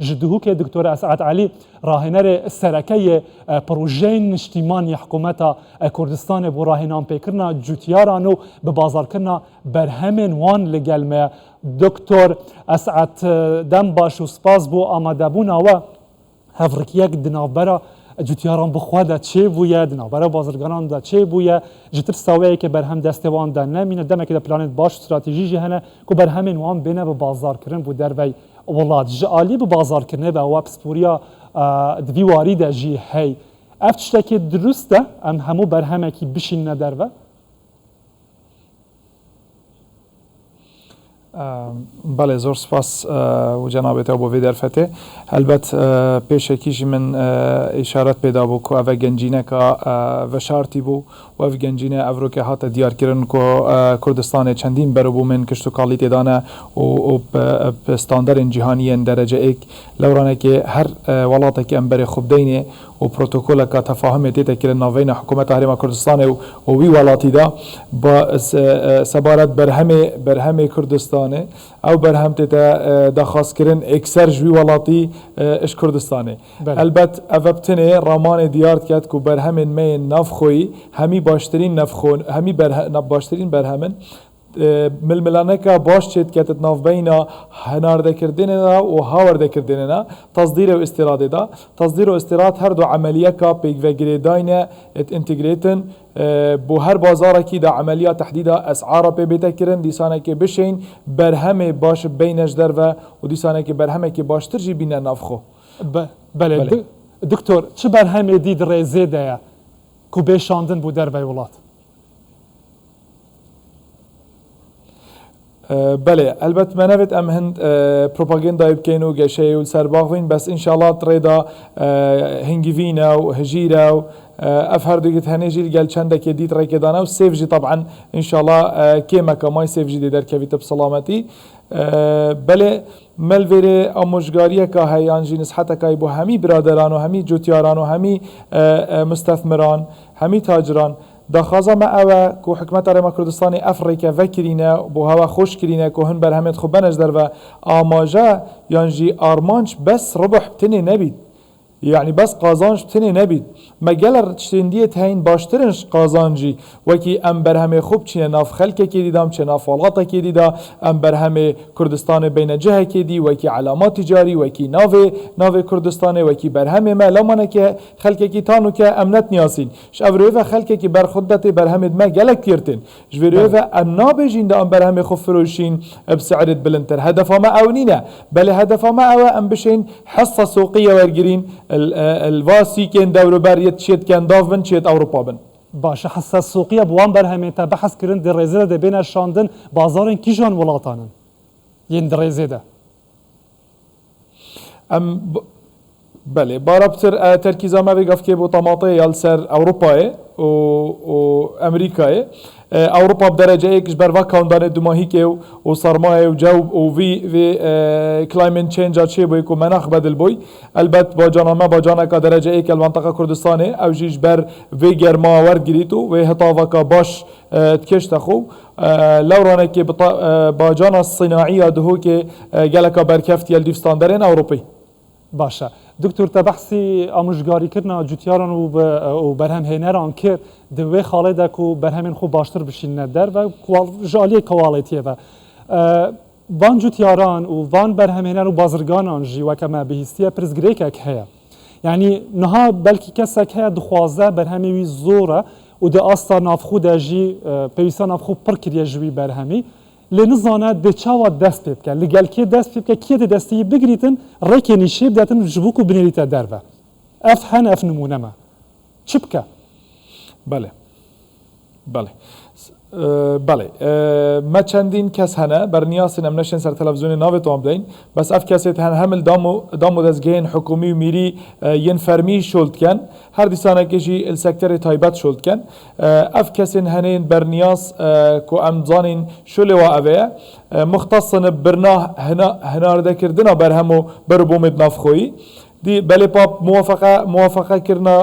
جدهو که دکتر اسعد علی راهنر سرکی پروژه نشتیمانی حکومت کردستان بو راهنام پیکرنا جوتیارانو به بازار کرنا برهمن وان لگلمه دکتر اسعد دم باش و سپاس بو آماده بونا و هفرکیک دنابرا جوتیاران بخوا دا چه بویه دنابرا بازرگانان دا چه بویه جتر ساویه که برهم دستوان دا نمینه دمه که دا پلانت باش استراتیجی جهنه که برهمن وان بینه به بازار کرن بو دروی ولاد جالی به بازار کرنه به واب سپوریا دویواری دا جی هی افتشتاکی درسته ام همو برهمه کی بشین ندروه بله زور سپاس و جنابت ابو ویدر فته البته پیشکیش من اشارت پیدا بو که او گنجینه که و شارتی بو و او گنجینه افرو که هات دیار کردن که کردستان چندین برو بو من کشتو کالیت دانه و استاندار جهانی درجه ایک لورانه که هر ولاته که امبر خوب دینه و پروتکل که تفاهم دیتا کردن نوین حکومت هرم کردستان و وی ولاتی دا با سبارت برهم کردستان او برهم تتا دخواست کردن اکثر جوی ولاتی اش کردستانه البته افبتنه رامان دیارت کرد که برهم می نفخوی همی باشترین نفخون همی باشترین برهمن ململانه که باش چید کتت ناف بینا هنارده کردنه دا و هاورده کردنه دا تصدیر و استراده دا تصدیر و استراد هر دو عملیه که پیگ و گریداینه ات انتگریتن بو هر بازاره کی دا عملیه تحدید اسعار پی بیتا کرن دیسانه که بشین برهمه باش بینش در و دیسانه که برهمه که باشتر جی بینه نافخو بله دکتر چه برهمه دید ریزه ده که بشاندن بو در ولات بله البته من نوید ام هند پروپاگاندا بکنو گشه و سرباغوین بس انشالله تریدا هنگوینا و هجیرا و افهر دوگت هنجیل گل چنده که دیت رای کدانه و سیف جی طبعا انشالله کیما کمای سیف جی در کویت بسلامتی بله ملویره آموزگاریه که هیان جی نصحت که بو همی برادران و همی جوتیاران و همی مستثمران همی تاجران داخازا ما اوه که حکمت رما کردستان افریقا وکرینه بو هوا خوش کرینه که هن برهمت خوب بنجدر و آماجه یعنی آرمانش بس ربح بتنی نبید يعني بس قازانش بتني نبید مگلر چندیت هین باشترنش قازانجی وکی ام برهمه خوب چینه ناف خلکه که دیدم چه ناف والغاته که دیدا ام برهمه کردستان بین جهه که دی وکی علامات تجاری وکی ناو کردستان وکی برهمه ما لمانه که خلکه که تانو که امنت نیاسین شوروی خلکه که بر خودت برهمه ما گلک کردن جوروی ام نابجین دا ام برهمه خوب فروشین بسعرت بلندتر هدف ما اونینه بل هدف ما او ام بشین حصه سوقيه ورگرین الواسي كان دورو بريت شيت كان دافن شيت اوروبا بن باشه حساس سوقيه بوان برهمه تا بحث كرن در رزيده ده بين شاندن بازارن كيجان ولاتانن ين در رزيده ام بله بارابتر تركيزا ما بيقف كي بو طماطي يالسر اوروبا و امريكا اوروبا بدرجه ایکش بر وکاندان دماهی که و سرمایه و جو و وی کلایمت چینج چه بوی کو مناخ بدل بوی البته با جانما با جانا کا درجه ایک المنطقه کردستان او جیج بر وی گرما ور گریتو و هتاوا کا باش تکشت خو لورانه که با جانا الصناعيه دهو که گلکا برکفت یل دیفستاندرن اوروپی باشه دکتر تبحثی آموزگاری کردن جوتیاران و برهم هنران که دوی خالده کو برهمین خوب باشتر بشین در و جالی کوالیتیه و وان جوتیاران و وان برهم هنر و بازرگانان جی و کما بهستیه پرزگریک اک هیا یعنی نها بلکی کسک هیا دخوازه برهمی وی زوره و ده آستا نافخو ده جی پیوستا نافخو پر کریه جوی برهمی لنزانه ده چاوا دست پیب که لگل که دست پیب که کیه ده دستی بگریتن ریکی نیشیب داتن جبوکو بنیریتا دربه اف هن اف نمونه ما چبکه بله ما چندین کس هنه بر نیاز نمنشن سر تلویزیون ناو تو بدین بس اف کسیت هن همل دامو دزگین حکومی و میری ین فرمی شولد کن هر دیسانه کشی السکتر تایبت شولد کن اف کسین هنین بر نیاز کو امزانین شوله و اوه مختصن برناه هنارده کردنا بر همو بر بومد نافخویی دي بلي باب موافقه كرنا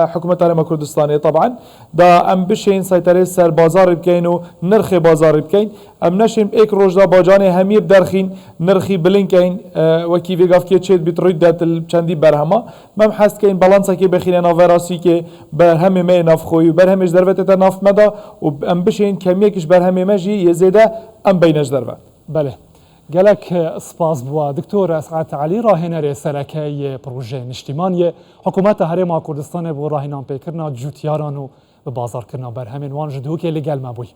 حكومه هرم كردستان طبعا دا ام بشين سيطره سر بازار بكين و نرخ بازار بكين ام نشیم ایک روز دا باجانه همی بدرخین نرخی بلینکین وکی ویگاف که چید بیتروید دات چندی برهما مم حست که این بالانسا که بخینه ناوراسی که برهمی می ناف خوی و برهمیش دروت تا ناف مدا و ام بشین کمیکش برهمی مجی یزیده ام بینش دروت. بله. گلک سپاس بوا دکتور اسعد علی راهنر سرکی پروژه نشتیمانی حکومت هرم کردستان بو راهنان پیکرنا جوتیارانو به بازار کرنا برهمین وان جدو که لگل مبوی.